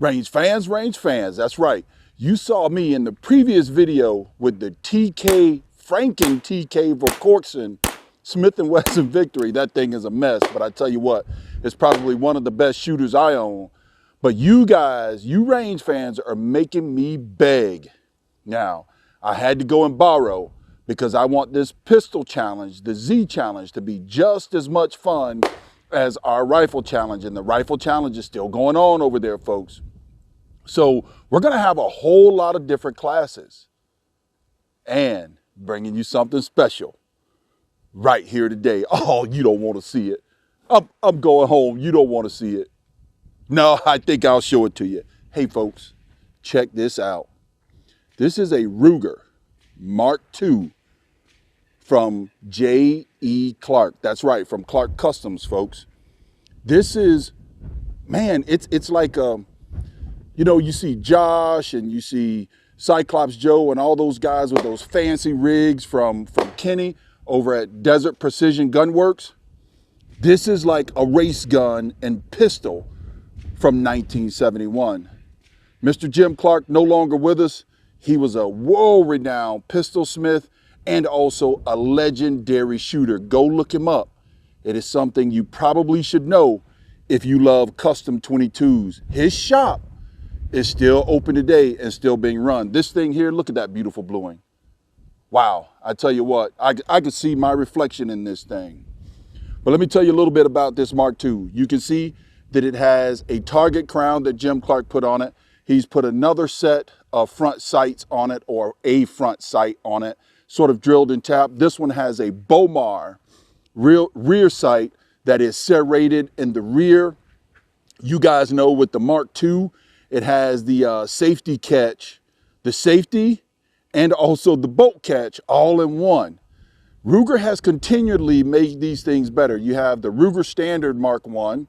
Range fans, that's right. You saw me in the previous video with the TK, Franken TK Verkorksen Smith & Wesson Victory. That thing is a mess, but I tell you what, it's probably one of the best shooters I own. But you guys, you range fans are making me beg. Now, I had to go and borrow because I want this pistol challenge, the Z challenge, to be just as much fun as our rifle challenge. And the rifle challenge is still going on over there, folks. So we're going to have a whole lot of different classes and bringing you something special right here today. Oh, you don't want to see it. I'm going home. You don't want to see it. No, I think I'll show it to you. Hey, folks, check this out. This is a Ruger Mark II from J.E. Clark. That's right, from Clark Customs, folks. This is, man, it's like, you know, you see Josh and you see Cyclops Joe and all those guys with those fancy rigs from Kenny over at Desert Precision Gun Works. This is like a race gun and pistol from 1971. Mr. Jim Clark no longer with us. He was a world-renowned pistol smith and also a legendary shooter. Go look him up. It is something you probably should know if you love custom 22s. His shop is still open today and still being run. This thing here, look at that beautiful bluing. Wow, I tell you what, I could see my reflection in this thing. But let me tell you a little bit about this Mark II. You can see that it has a target crown that Jim Clark put on it. He's put another set of front sights on it, or a front sight on it, sort of drilled and tapped. This one has a Bomar rear sight that is serrated in the rear. You guys know with the Mark II, it has the safety catch, the safety, and also the bolt catch all in one. Ruger has continually made these things better. You have the Ruger Standard Mark I,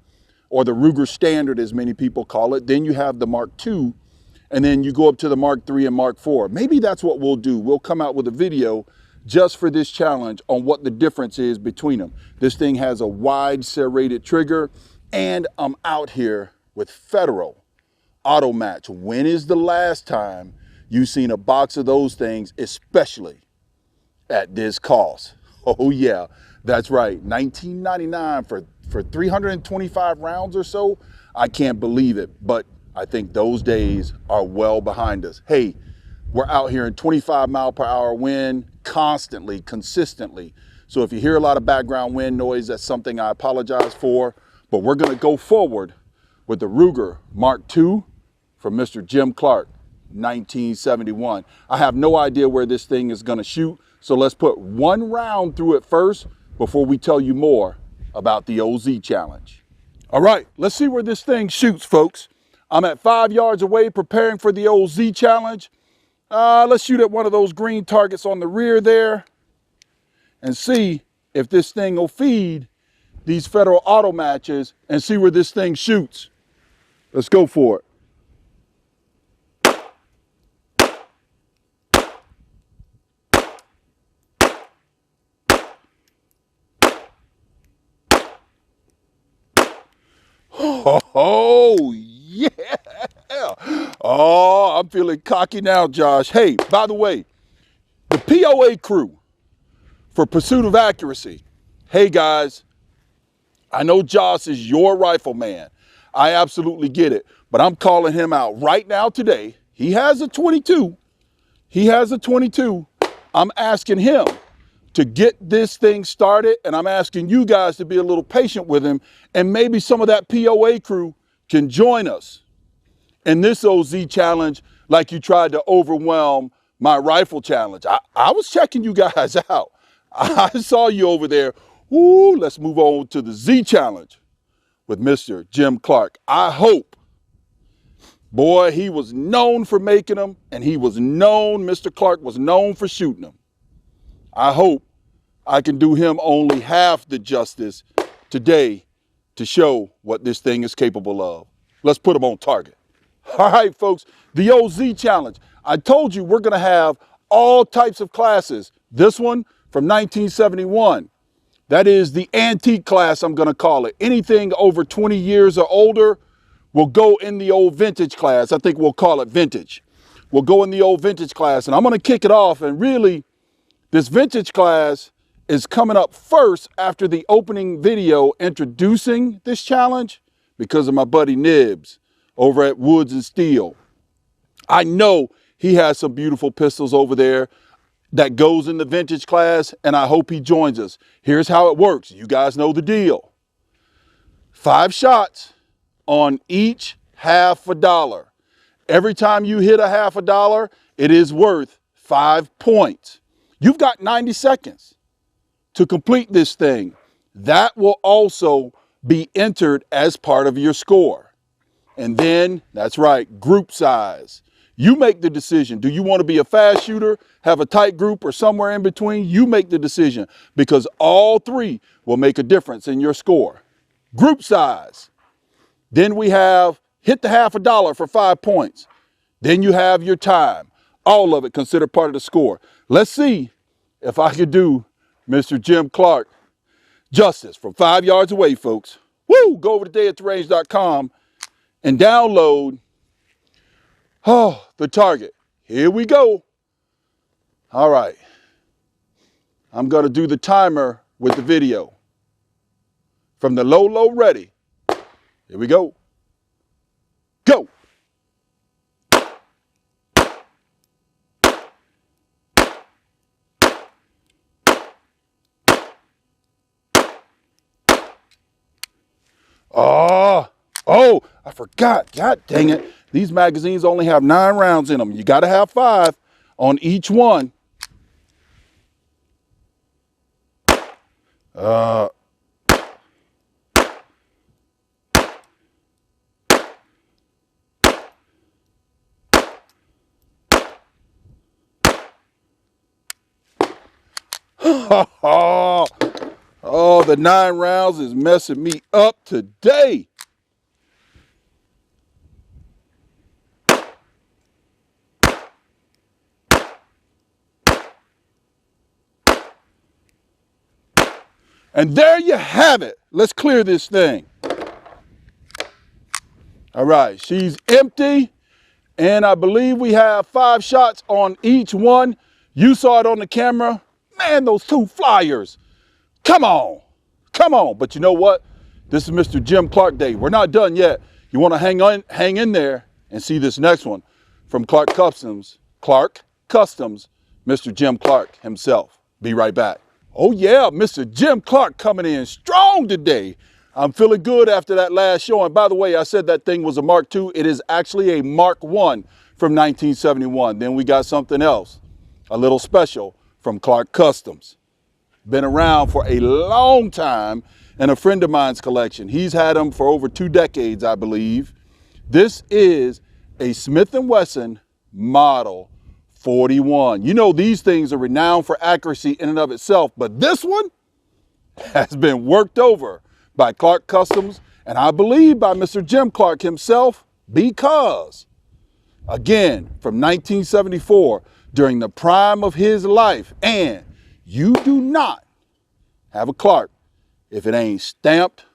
or the Ruger Standard as many people call it. Then you have the Mark II, and then you go up to the Mark III and Mark IV. Maybe that's what we'll do. We'll come out with a video just for this challenge on what the difference is between them. This thing has a wide serrated trigger, and I'm out here with Federal Auto Match. When is the last time you've seen a box of those things, especially at this cost? Oh yeah, that's right, $19.99 for 325 rounds or so. I can't believe it, but I think those days are well behind us. Hey, we're out here in 25-mile-per-hour wind constantly, consistently. So if you hear a lot of background wind noise, that's something I apologize for, but we're gonna go forward with the Ruger Mark II from Mr. Jim Clark, 1971. I have no idea where this thing is gonna shoot, so let's put one round through it first before we tell you more about the OZ challenge. All right, let's see where this thing shoots, folks. I'm at 5 yards away preparing for the OZ challenge. Let's shoot at one of those green targets on the rear there and see if this thing will feed these Federal Auto Matches and see where this thing shoots. Let's go for it. Oh, yeah. Oh, I'm feeling cocky now, Josh. Hey, by the way, the POA crew for Pursuit of Accuracy. Hey, guys, I know Josh is your rifle man. I absolutely get it, but I'm calling him out right now today. He has a 22. He has a 22. I'm asking him to get this thing started, and I'm asking you guys to be a little patient with him, and maybe some of that POA crew can join us in this OZ challenge like you tried to overwhelm my rifle challenge. I was checking you guys out. I saw you over there. Ooh, let's move on to the Z challenge with Mr. Jim Clark. I hope, boy, he was known for making them, and he was known, Mr. Clark was known for shooting them. I hope I can do him only half the justice today to show what this thing is capable of. Let's put him on target. All right, folks, the OZ challenge. I told you we're gonna have all types of classes. This one from 1971. That is the antique class, I'm gonna call it. Anything over 20 years or older, will go in the old vintage class. I think we'll call it vintage. We'll go in the old vintage class, and I'm going to kick it off. And really, this vintage class is coming up first after the opening video introducing this challenge because of my buddy Nibs over at Woods and Steel. I know he has some beautiful pistols over there that goes in the vintage class, and I hope he joins us. Here's how it works. You guys know the deal. 5 shots on each $50. Every time you hit a $50, it is worth 5 points. You've got 90 seconds to complete this thing. That will also be entered as part of your score. And then, that's right, group size. You make the decision. Do you want to be a fast shooter, have a tight group, or somewhere in between? You make the decision, because all 3 will make a difference in your score. Group size. Then we have hit the $50 for 5 points. Then you have your time. All of it considered part of the score. Let's see if I could do Mr. Jim Clark justice from 5 yards away, folks. Woo! Go over to Dayattherange.com and download the target. Here we go. All right. I'm going to do the timer with the video. From the low, ready. Here we go. Go. Oh, I forgot. God dang it. These magazines only have 9 rounds in them. You got to have 5 on each one. Oh, the 9 rounds is messing me up today. And there you have it. Let's clear this thing. All right, she's empty. And I believe we have 5 shots on each one. You saw it on the camera. Man, those 2 flyers. Come on. Come on. But you know what? This is Mr. Jim Clark Day. We're not done yet. You want to hang in there and see this next one from Clark Customs, Mr. Jim Clark himself. Be right back. Oh yeah, Mr. Jim Clark coming in strong today. I'm feeling good after that last show. And by the way, I said that thing was a Mark II. It is actually a Mark I from 1971. Then we got something else, a little special from Clark Customs. Been around for a long time, and a friend of mine's collection. He's had them for over 2 decades, I believe. This is a Smith & Wesson Model 41. You know, these things are renowned for accuracy in and of itself, but this one has been worked over by Clark Customs, and I believe by Mr. Jim Clark himself, because, again, from 1974, during the prime of his life, and you do not have a Clark if it ain't stamped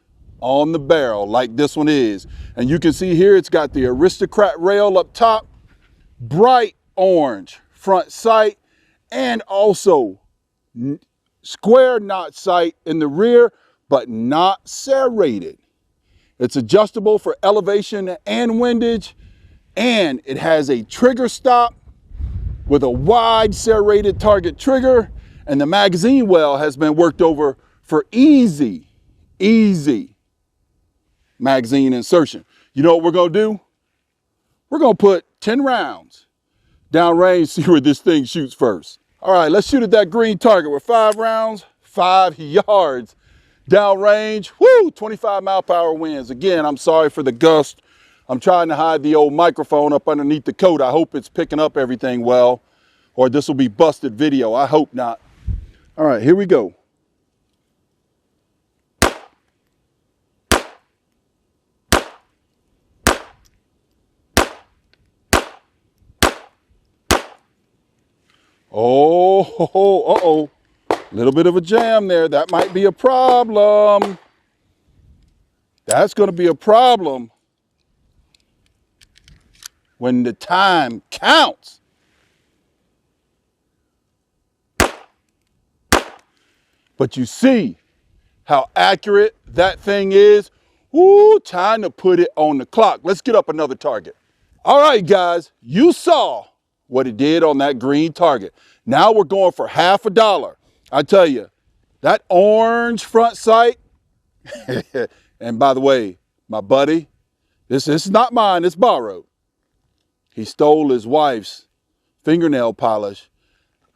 on the barrel like this one is. And you can see here it's got the Aristocrat rail up top, bright orange front sight, and also square knot sight in the rear, but not serrated. It's adjustable for elevation and windage, and it has a trigger stop with a wide serrated target trigger, and the magazine well has been worked over for easy magazine insertion. You know what we're gonna do? We're gonna put 10 rounds downrange, see where this thing shoots first. All right, let's shoot at that green target with 5 rounds, 5 yards downrange. Woo, 25-mile-per-hour winds. Again, I'm sorry for the gust. I'm trying to hide the old microphone up underneath the coat. I hope it's picking up everything well, or this will be busted video. I hope not. All right, here we go. Uh-oh. Little bit of a jam there. That might be a problem. That's going to be a problem. when the time counts. But you see how accurate that thing is? Ooh, time to put it on the clock. Let's get up another target. All right, guys, you saw what it did on that green target. Now we're going for $50. I tell you, that orange front sight, and by the way, my buddy, this is not mine, it's borrowed. He stole his wife's fingernail polish.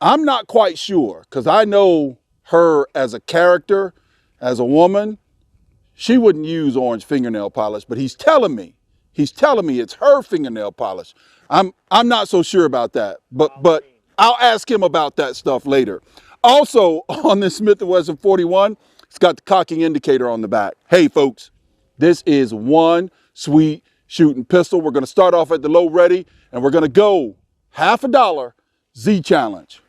I'm not quite sure, because I know her as a character, as a woman. She wouldn't use orange fingernail polish, but he's telling me it's her fingernail polish. I'm not so sure about that, but I'll ask him about that stuff later. Also, on this Smith & Wesson 41, it's got the cocking indicator on the back. Hey folks, this is one sweet shooting pistol. We're gonna start off at the low ready, and we're gonna go $50 Z challenge.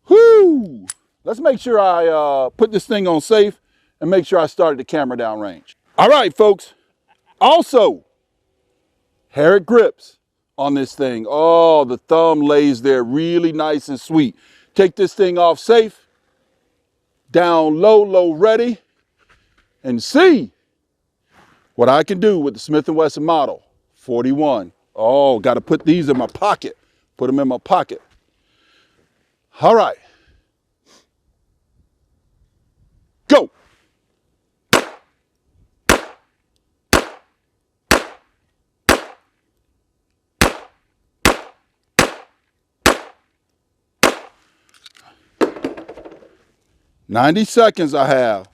Whoo! Let's make sure I put this thing on safe and make sure I started the camera down range. All right, folks. Also, Herrick grips on this thing. Oh, the thumb lays there really nice and sweet. Take this thing off safe, down low, low ready, and see what I can do with the Smith & Wesson Model 41. Oh, got to put these in my pocket. Put them in my pocket. All right. Go. "90 seconds I have."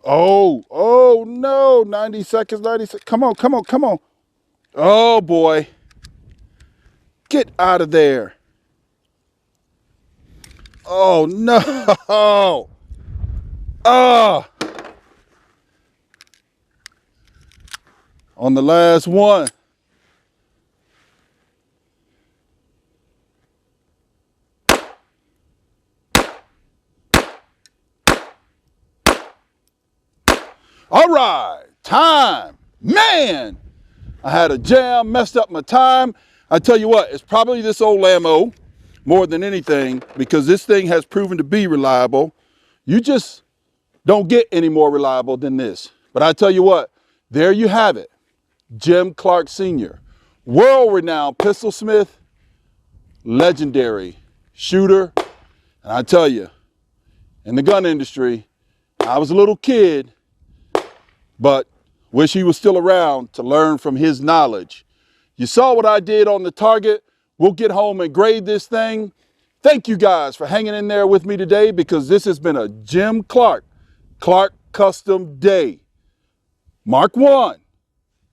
Oh no, 90 seconds, 90 seconds. Come on, come on, come on. Oh boy. Get out of there. Oh no. Ah. On the last one. All right, time. Man, I had a jam, messed up my time. I tell you what, it's probably this old ammo more than anything, because this thing has proven to be reliable. You just don't get any more reliable than this. But I tell you what, there you have it. Jim Clark Sr., world-renowned pistol smith, legendary shooter. And I tell you, in the gun industry, I was a little kid, but wish he was still around to learn from his knowledge. You saw what I did on the target. We'll get home and grade this thing. Thank you guys for hanging in there with me today, because this has been a Jim Clark Custom Day. Mark 1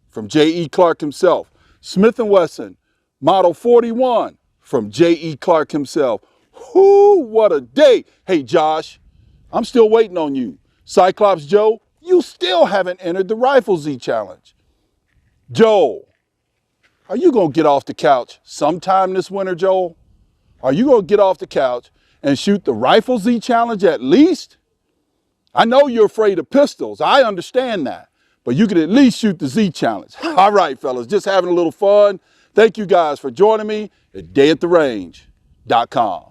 from J.E. Clark himself. Smith & Wesson Model 41 from J.E. Clark himself. Whoo, what a day. Hey, Josh, I'm still waiting on you. Cyclops Joe, you still haven't entered the Rifle Z Challenge. Joel, are you going to get off the couch sometime this winter, Joel? Are you going to get off the couch and shoot the Rifle Z Challenge at least? I know you're afraid of pistols. I understand that. But you could at least shoot the Z Challenge. All right, fellas, just having a little fun. Thank you guys for joining me at dayattherange.com.